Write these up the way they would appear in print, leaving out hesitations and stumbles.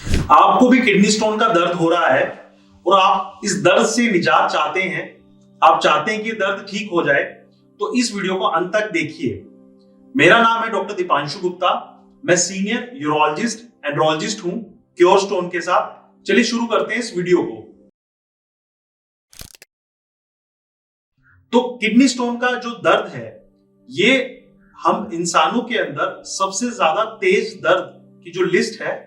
आपको भी kidney stone का दर्द हो रहा है और आप इस दर्द से निजात चाहते हैं, आप चाहते हैं कि दर्द ठीक हो जाए, तो इस वीडियो को अंत तक देखिए। मेरा नाम है डॉक्टर दीपांशु गुप्ता, मैं सीनियर यूरोलॉजिस्ट एंड्रोलॉजिस्ट हूं क्योर स्टोन के साथ। चलिए शुरू करते हैं इस वीडियो को। तो किडनी स्टोन का जो दर्द है, ये हम इंसानों के अंदर सबसे ज्यादा तेज दर्द की जो लिस्ट है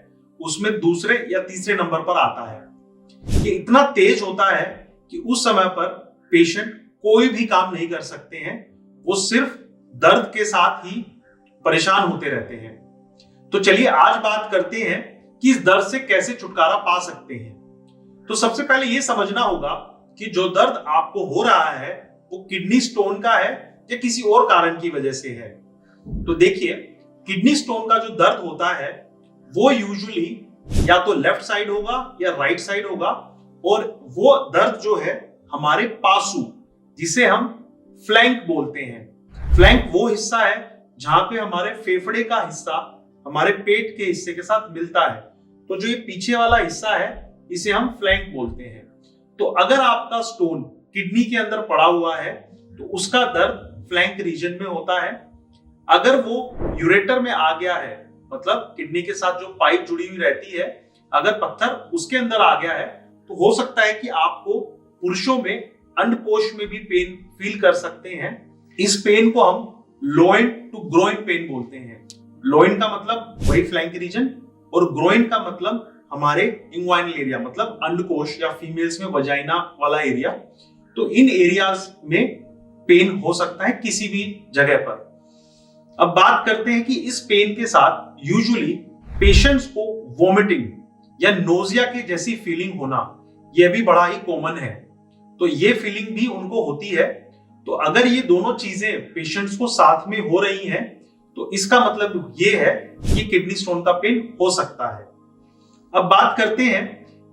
उसमें दूसरे या तीसरे नंबर पर आता है। ये इतना तेज होता है कि उस समय पर पेशेंट कोई भी काम नहीं कर सकते हैं, वो सिर्फ दर्द के साथ ही परेशान होते रहते हैं। तो चलिए आज बात करते हैं कि इस दर्द से कैसे छुटकारा पा सकते हैं। तो सबसे पहले यह समझना होगा कि जो दर्द आपको हो रहा है वो किडनी स्टोन का है या किसी और कारण की वजह से है। तो देखिए, किडनी स्टोन का जो दर्द होता है वो यूजुअली या तो लेफ्ट साइड होगा या राइट साइड होगा, और वो दर्द जो है हमारे पासू, जिसे हम फ्लैंक बोलते हैं। फ्लैंक वो हिस्सा है जहां पे हमारे फेफड़े का हिस्सा हमारे पेट के हिस्से के साथ मिलता है। तो जो ये पीछे वाला हिस्सा है इसे हम फ्लैंक बोलते हैं। तो अगर आपका स्टोन किडनी के अंदर पड़ा हुआ है तो उसका दर्द फ्लैंक रीजन में होता है। अगर वो यूरेटर में आ गया है, मतलब किडनी के साथ जो पाइप जुड़ी हुई रहती है, अगर पत्थर उसके अंदर आ गया है तो हो सकता है कि आपको पुरुषों में अंडकोश में भी पेन फील कर सकते हैं। इस पेन को हम लोइन टू ग्रोइन पेन बोलते हैं। लोइन का मतलब वही फ्लैंक रीजन, और ग्रोइन का मतलब हमारे इंग्वाइनल एरिया, मतलब अंडकोश या फीमेल्स में वजाइना वाला एरिया। तो इन एरियाज में पेन हो सकता है किसी भी जगह पर। अब बात करते हैं कि इस पेन के साथ यूजुअली पेशेंट्स को वोमिटिंग या नोजिया की जैसी फीलिंग होना, यह भी बड़ा ही कॉमन है। तो ये फीलिंग भी उनको होती है। तो अगर ये दोनों चीजें पेशेंट्स को साथ में हो रही हैं तो इसका मतलब ये है कि किडनी स्टोन का पेन हो सकता है। अब बात करते हैं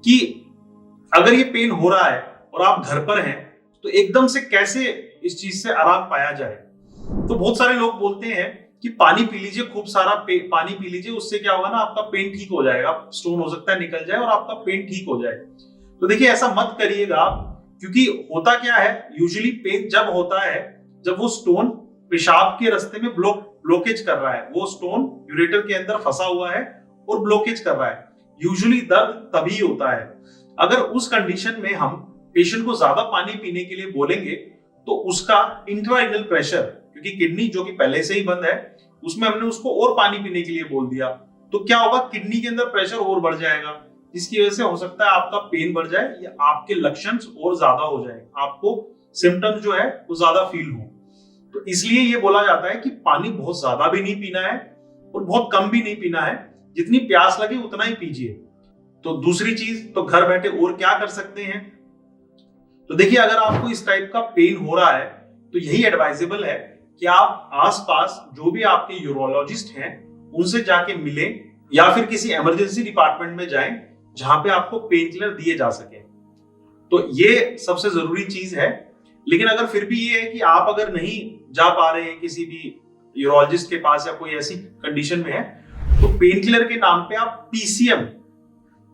कि अगर ये पेन हो रहा है और आप घर पर हैं तो एकदम से कैसे इस चीज से आराम पाया जाए। तो बहुत सारे लोग बोलते हैं कि पानी पी लीजिए, खूब सारा पानी पी लीजिए, उससे क्या होगा ना, आपका पेन ठीक हो जाएगा, स्टोन हो सकता है निकल जाए और आपका पेन ठीक हो जाए। तो देखिए, ऐसा मत करिएगा आप, क्योंकि होता क्या है, यूजुअली पेन जब होता है जब वो स्टोन पेशाब के रास्ते में ब्लॉकेज कर रहा है। वो स्टोन यूरेटर के अंदर फंसा हुआ है और ब्लॉकेज कर रहा है। यूजुअली दर्द तभी होता है। अगर उस कंडीशन में हम पेशेंट को ज्यादा पानी पीने के लिए बोलेंगे तो उसका इंट्राइनल प्रेशर, क्योंकि किडनी जो कि पहले से ही बंद है, उसमें हमने उसको और पानी पीने के लिए बोल दिया, तो क्या होगा, किडनी के अंदर प्रेशर और बढ़ जाएगा, जिसकी वजह से हो सकता है आपका पेन बढ़ जाए या आपके लक्षण और ज्यादा हो जाए, आपको सिम्टम्स जो है वो ज्यादा फील हो। तो इसलिए ये बोला जाता है कि पानी बहुत ज्यादा भी नहीं पीना है और बहुत कम भी नहीं पीना है, जितनी प्यास लगे उतना ही पीजिए। तो दूसरी चीज, तो घर बैठे और क्या कर सकते हैं। तो देखिए, अगर आपको इस टाइप का पेन हो रहा है तो यही एडवाइजेबल है कि आप आसपास जो भी आपके यूरोलॉजिस्ट हैं उनसे जाके मिलें या फिर किसी इमरजेंसी डिपार्टमेंट में जाएं जहां पे आपको पेन किलर दिए जा सके। तो ये सबसे जरूरी चीज है। लेकिन अगर फिर भी ये है कि आप अगर नहीं जा पा रहे हैं किसी भी यूरोलॉजिस्ट के पास या कोई ऐसी कंडीशन में है, तो पेन किलर के नाम पे आप पीसीएम,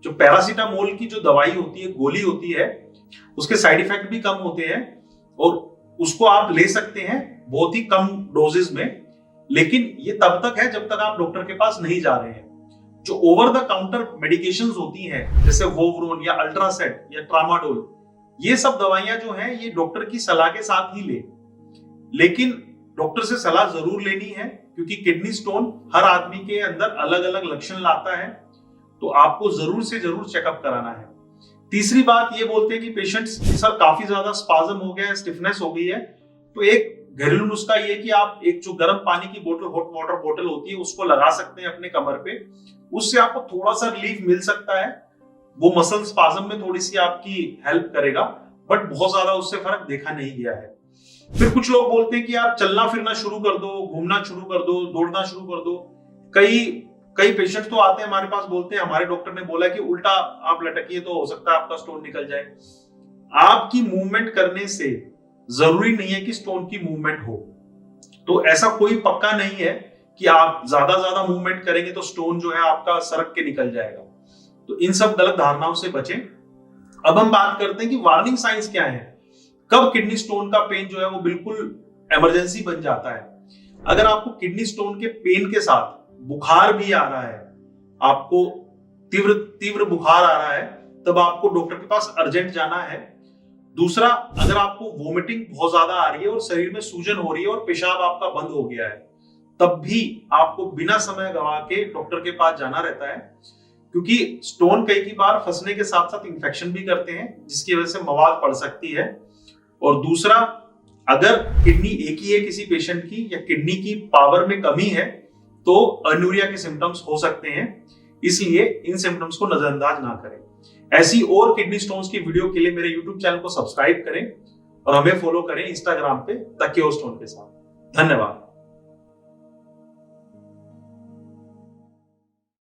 जो पैरासीटामोल की जो दवाई होती है, गोली होती है, उसके साइड इफेक्ट भी कम होते हैं और उसको आप ले सकते हैं बहुत ही कम डोजेस में। लेकिन ये तब तक है जब तक आप डॉक्टर के पास नहीं जा रहे हैं। जो ओवर द काउंटर मेडिकेशंस होती हैं, जैसे वोवरोन या अल्ट्रासेट या ट्रामाडोल, ये सब दवाइयां जो हैं ये डॉक्टर की सलाह के साथ ही ले। लेकिन डॉक्टर से सलाह जरूर लेनी है, क्योंकि किडनी स्टोन हर आदमी के अंदर अलग अलग लक्षण लाता है, तो आपको जरूर से जरूर चेकअप कराना है। तीसरी बात ये बोलते हैं कि पेशेंट्स सर काफी ज्यादा स्पाज्म हो गया है, स्टिफनेस हो गई है, तो एक घरेलू नुस्खा ये कि आप एक जो गर्म पानी की बोतल, हॉट वाटर बोतल होती है, उसको लगा सकते हैं अपने कमर पे। उससे आपको थोड़ा सा रिलीफ मिल सकता है। वो मसल स्पाज्म में थोड़ी सी आपकी हेल्प करेगा, बट बहुत ज्यादा उससे फर्क देखा नहीं गया है। फिर कुछ लोग बोलते हैं कि आप चलना फिरना शुरू कर दो, घूमना शुरू कर दो, दौड़ना शुरू कर दो। कई पेशेंट तो आते हैं हमारे पास, बोलते हैं हमारे डॉक्टर ने बोला कि उल्टा आप लटकिए तो हो सकता है आपका स्टोन निकल जाए। आपकी मूवमेंट करने से जरूरी नहीं है कि स्टोन की मूवमेंट हो। तो ऐसा कोई पक्का नहीं है कि आप ज्यादा मूवमेंट करेंगे तो स्टोन जो है आपका सरक के निकल जाएगा। तो इन सब गलत धारणाओं से बचें। अब हम बात करते हैं कि वार्निंग साइंस क्या है, कब किडनी स्टोन का पेन जो है वो बिल्कुल इमरजेंसी बन जाता है। अगर आपको किडनी स्टोन के पेन के साथ बुखार भी आ रहा है, आपको तीव्र तीव्र बुखार आ रहा है, तब आपको डॉक्टर के पास अर्जेंट जाना है। दूसरा, अगर आपको वोमिटिंग बहुत ज्यादा आ रही है और शरीर में सूजन हो रही है और पेशाब आपका बंद हो गया है, तब भी आपको बिना समय गवा के डॉक्टर के पास जाना रहता है, क्योंकि स्टोन कई बार फंसने के साथ साथ इंफेक्शन भी करते हैं, जिसकी वजह से मवाद पड़ सकती है। और दूसरा, अगर किडनी एक ही है किसी पेशेंट की या किडनी की पावर में कमी है तो अनूरिया के सिम्टम्स हो सकते हैं, इसलिए इन सिम्टम्स को नजरअंदाज ना करें। ऐसी और किडनी स्टोन्स की वीडियो के लिए मेरे यूट्यूब चैनल को सब्सक्राइब करें और हमें फॉलो करें इंस्टाग्राम पे द क्योर स्टोन के साथ। धन्यवाद।